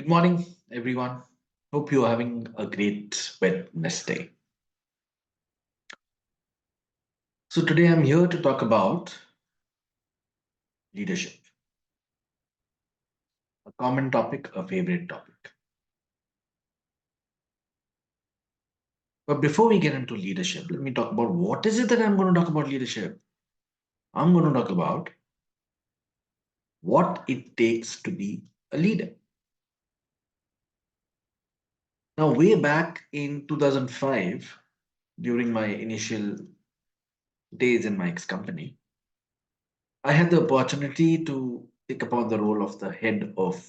Good morning, everyone. Hope you're having a great Wednesday. So, today I'm here to talk about leadership, a common topic, a favorite topic. But before we get into leadership, let me talk about what is it that I'm going to talk about leadership. I'm going to talk about what it takes to be a leader. Now, way back in 2005, during my initial days in my ex company, I had the opportunity to take upon the role of the head of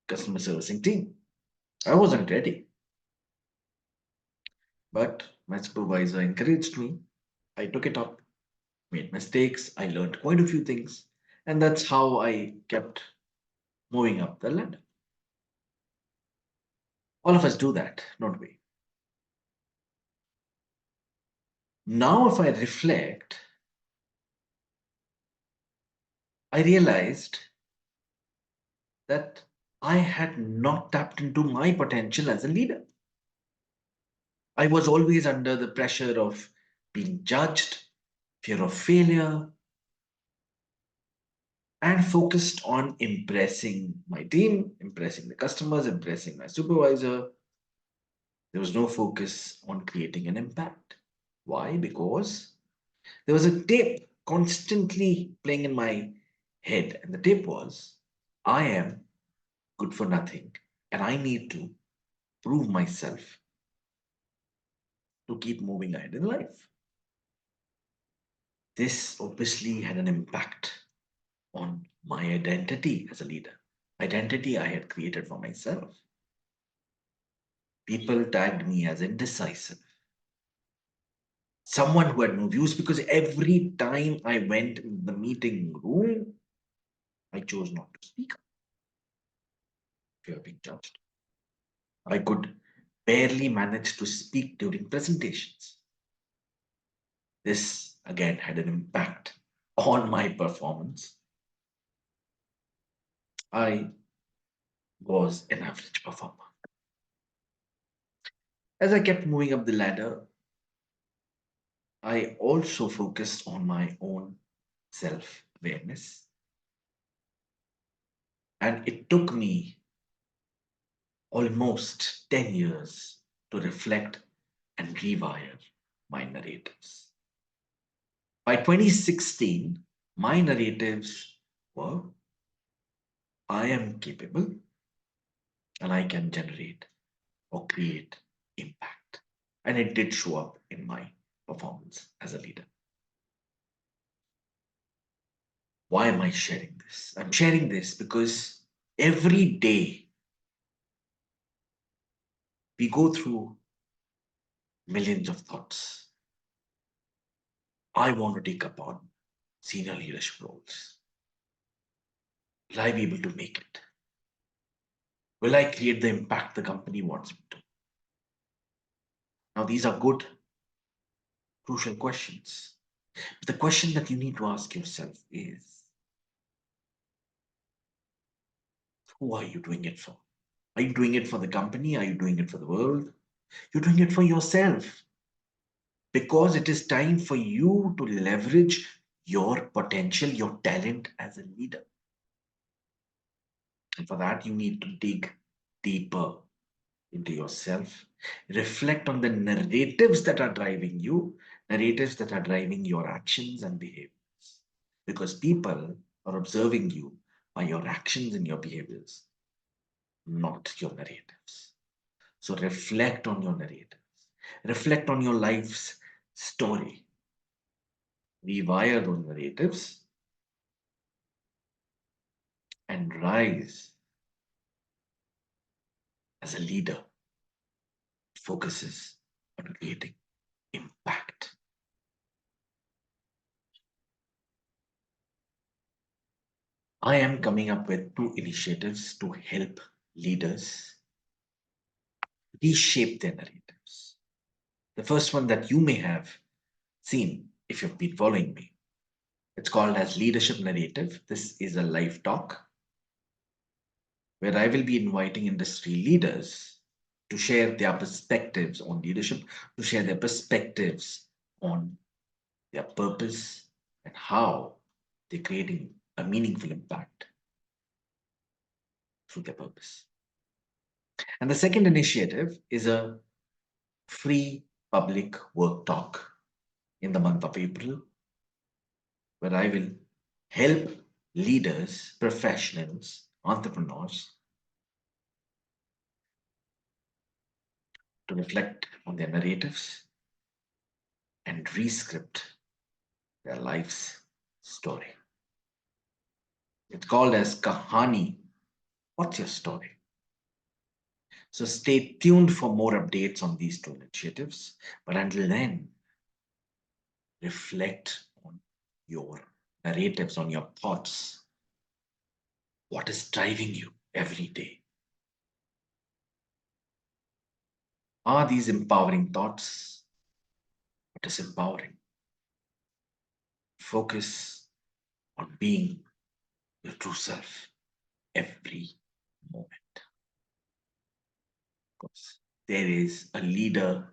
customer servicing team. I wasn't ready, but my supervisor encouraged me. I took it up, made mistakes, I learned quite a few things, and that's how I kept moving up the ladder. All of us do that, don't we? Now, if I reflect, I realized that I had not tapped into my potential as a leader. I was always under the pressure of being judged, fear of failure, and focused on impressing my team, impressing the customers, impressing my supervisor. There was no focus on creating an impact. Why? Because there was a tape constantly playing in my head, and the tape was I am good for nothing, and I need to prove myself to keep moving ahead in life. This obviously had an impact on my identity as a leader, identity I had created for myself. People tagged me as indecisive, someone who had no views, because every time I went in the meeting room, I chose not to speak. Fear of being judged. I could barely manage to speak during presentations. This again had an impact on my performance. I was an average performer. As I kept moving up the ladder, I also focused on my own self awareness. And it took me almost 10 years to reflect and rewire my narratives. By 2016, my narratives were I am capable and I can generate or create impact. And it did show up in my performance as a leader. Why am I sharing this? I'm sharing this because every day we go through millions of thoughts. I want to take up on senior leadership roles. Will I be able to make it? Will I create the impact the company wants me to? Now, these are good, crucial questions. But the question that you need to ask yourself is who are you doing it for? Are you doing it for the company? Are you doing it for the world? You're doing it for yourself because it is time for you to leverage your potential, your talent as a leader. And for that, you need to dig deeper into yourself, reflect on the narratives that are driving you, narratives that are driving your actions and behaviors. Because people are observing you by your actions and your behaviors, not your narratives. So reflect on your narratives, reflect on your life's story, rewire those narratives, and rise as a leader focuses on creating impact. I am coming up with two initiatives to help leaders reshape their narratives. The first one that you may have seen if you've been following me. It's called as leadership narrative. This is a live talk where I will be inviting industry leaders to share their perspectives on leadership, to share their perspectives on their purpose and how they're creating a meaningful impact through their purpose. And the second initiative is a free public work talk in the month of April, where I will help leaders, professionals, entrepreneurs to reflect on their narratives and rescript their life's story. It's called as KAHAANI. What's your story? So stay tuned for more updates on these two initiatives. But until then, reflect on your narratives, on your thoughts. What is driving you every day? Are these empowering thoughts? What is empowering? Focus on being your true self every moment. Because there is a leader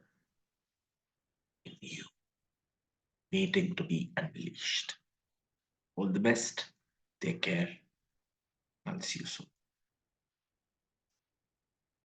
in you waiting to be unleashed. All the best. Take care. I'll see you soon.